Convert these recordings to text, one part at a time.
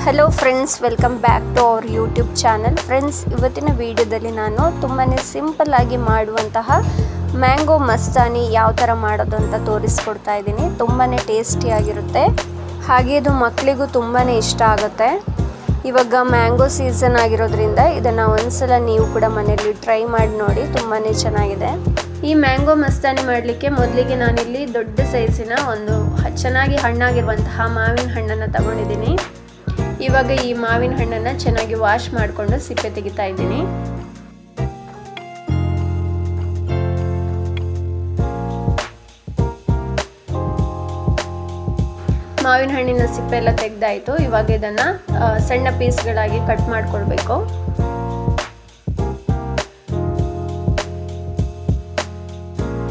Hello friends, welcome back to our YouTube channel. Friends, ಇವತ್ತಿನ ವಿಡಿಯೋದಲ್ಲಿ ನಾನು ತುಂಬಾ ಸಿಂಪಲ್ ಆಗಿ ಮಾಡುವಂತಹ ಮ್ಯಾಂಗೋ ಮಸ್ತಾನಿ ಯಾವ ಥರ ಮಾಡೋದು ಅಂತ ತೋರಿಸ್ಕೊಡ್ತಾ ಇದ್ದೀನಿ. ತುಂಬಾ ಟೇಸ್ಟಿಯಾಗಿರುತ್ತೆ, ಹಾಗೆ ಇದು ಮಕ್ಕಳಿಗೂ ತುಂಬಾ ಇಷ್ಟ ಆಗುತ್ತೆ. ಇವಾಗ ಮ್ಯಾಂಗೋ ಸೀಸನ್ ಆಗಿರೋದ್ರಿಂದ ಇದನ್ನು ಒಂದ್ಸಲ ನೀವು ಕೂಡ ಮನೆಯಲ್ಲಿ ಟ್ರೈ ಮಾಡಿ ನೋಡಿ, ತುಂಬಾ ಚೆನ್ನಾಗಿದೆ. ಈ ಮ್ಯಾಂಗೋ ಮಸ್ತಾನಿ ಮಾಡಲಿಕ್ಕೆ ಮೊದಲಿಗೆ ನಾನಿಲ್ಲಿ ದೊಡ್ಡ ಸೈಜಿನ ಒಂದು ಚೆನ್ನಾಗಿ ಹಣ್ಣಾಗಿರುವಂತಹ ಮಾವಿನ ಹಣ್ಣನ್ನು ತಗೊಂಡಿದ್ದೀನಿ. ಇವಾಗ ಈ ಮಾವಿನ ಹಣ್ಣನ್ನು ಚೆನ್ನಾಗಿ ವಾಶ್ ಮಾಡಿಕೊಂಡು ಸಿಪ್ಪೆ ತೆಗಿತಾ ಇದ್ದೀನಿ. ಮಾವಿನ ಹಣ್ಣಿನ ಸಿಪ್ಪೆ ಎಲ್ಲ ತೆಗೆದಾಯಿತು. ಇವಾಗ ಇದನ್ನು ಸಣ್ಣ ಪೀಸ್ಗಳಾಗಿ ಕಟ್ ಮಾಡ್ಕೊಳ್ಬೇಕು.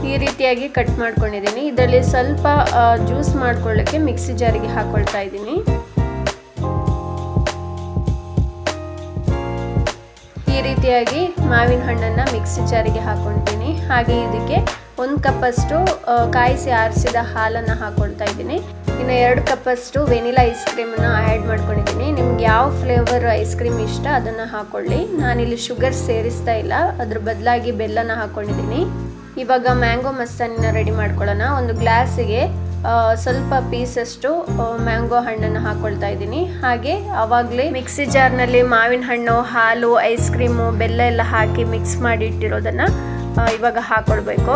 ಈ ರೀತಿಯಾಗಿ ಕಟ್ ಮಾಡ್ಕೊಂಡಿದ್ದೀನಿ. ಇದರಲ್ಲಿ ಸ್ವಲ್ಪ ಜ್ಯೂಸ್ ಮಾಡ್ಕೊಳ್ಳೋಕ್ಕೆ ಮಿಕ್ಸಿ ಜಾರಿಗೆ ಹಾಕೊಳ್ತಾ ಇದ್ದೀನಿ. ಈ ರೀತಿಯಾಗಿ ಮಾವಿನ ಹಣ್ಣನ್ನು ಮಿಕ್ಸಿ ಜಾರಿಗೆ ಹಾಕೊಳ್ತೀನಿ. ಹಾಗೆ ಇದಕ್ಕೆ 1 ಕಪ್ಪಷ್ಟು ಕಾಯಿಸಿ ಆರಿಸಿದ ಹಾಲನ್ನು ಹಾಕೊಳ್ತಾ ಇದ್ದೀನಿ. ಇನ್ನು 2 ಕಪ್ಪಷ್ಟು ವೆನಿಲಾ ಐಸ್ ಕ್ರೀಮನ್ನು ಆ್ಯಡ್ ಮಾಡ್ಕೊಂಡಿದ್ದೀನಿ. ನಿಮ್ಗೆ ಯಾವ ಫ್ಲೇವರ್ ಐಸ್ ಕ್ರೀಮ್ ಇಷ್ಟ ಅದನ್ನು ಹಾಕೊಳ್ಳಿ. ನಾನಿಲ್ಲಿ ಶುಗರ್ ಸೇರಿಸ್ತಾ ಇಲ್ಲ, ಅದ್ರ ಬದಲಾಗಿ ಬೆಲ್ಲನ ಹಾಕ್ಕೊಂಡಿದ್ದೀನಿ. ಇವಾಗ ಮ್ಯಾಂಗೋ ಮಸ್ತಾನಿನ ರೆಡಿ ಮಾಡ್ಕೊಳ್ಳೋಣ. ಒಂದು ಗ್ಲಾಸಿಗೆ ಸ್ವಲ್ಪ ಪೀಸಷ್ಟು ಮ್ಯಾಂಗೋ ಹಣ್ಣನ್ನು ಹಾಕೊಳ್ತಾ ಇದ್ದೀನಿ. ಹಾಗೆ ಆವಾಗಲೇ ಮಿಕ್ಸಿ ಜಾರ್ನಲ್ಲಿ ಮಾವಿನ ಹಣ್ಣು, ಹಾಲು, ಐಸ್ ಕ್ರೀಮು, ಬೆಲ್ಲ ಎಲ್ಲ ಹಾಕಿ ಮಿಕ್ಸ್ ಮಾಡಿ ಇಟ್ಟಿರೋದನ್ನು ಇವಾಗ ಹಾಕೊಳ್ಬೇಕು.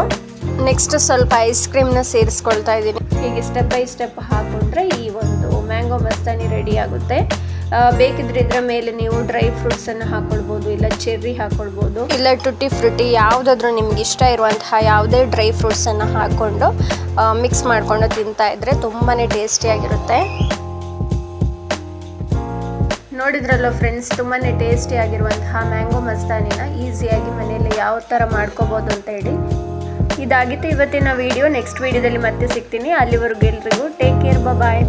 ನೆಕ್ಸ್ಟ್ ಸ್ವಲ್ಪ ಐಸ್ ಕ್ರೀಮ್ನ ಸೇರಿಸ್ಕೊಳ್ತಾ ಇದ್ದೀನಿ. ಹೀಗೆ ಸ್ಟೆಪ್ ಬೈ ಸ್ಟೆಪ್ ಹಾಕೊಂಡ್ರೆ ಈ ಒಂದು ಮ್ಯಾಂಗೋ ಮಸ್ತಾನಿ ರೆಡಿ ಆಗುತ್ತೆ. ಬೇಕಿದ್ರೆ ಇದರ ಮೇಲೆ ನೀವು ಡ್ರೈ ಫ್ರೂಟ್ಸನ್ನು ಹಾಕೊಳ್ಬೋದು, ಇಲ್ಲ ಚೆರ್ರಿ ಹಾಕೊಳ್ಬೋದು, ಇಲ್ಲ ಟುಟ್ಟಿ ಫ್ರೂಟಿ, ಯಾವುದಾದ್ರೂ ನಿಮ್ಗೆ ಇಷ್ಟ ಇರುವಂತಹ ಯಾವುದೇ ಡ್ರೈ ಫ್ರೂಟ್ಸನ್ನು ಹಾಕ್ಕೊಂಡು ಮಿಕ್ಸ್ ಮಾಡಿಕೊಂಡು ತಿಂತಾ ಇದ್ರೆ ತುಂಬಾ ಟೇಸ್ಟಿಯಾಗಿರುತ್ತೆ. ನೋಡಿದ್ರಲ್ಲೋ ಫ್ರೆಂಡ್ಸ್, ತುಂಬಾ ಟೇಸ್ಟಿಯಾಗಿರುವಂತಹ ಮ್ಯಾಂಗೋ ಮಸ್ತಾನಿನ ಈಸಿಯಾಗಿ ಮನೆಯಲ್ಲಿ ಯಾವ ಥರ ಮಾಡ್ಕೋಬೋದು ಅಂತ ಹೇಳಿ. ಇದಾಗಿತ್ತು ಇವತ್ತಿನ ವಿಡಿಯೋ. ನೆಕ್ಸ್ಟ್ ವಿಡಿಯೋದಲ್ಲಿ ಮತ್ತೆ ಸಿಗ್ತೀನಿ. ಅಲ್ಲಿವರೆಗೂ ಎಲ್ರಿಗೂ ಟೇಕ್ ಕೇರ್, ಬಾಯ್.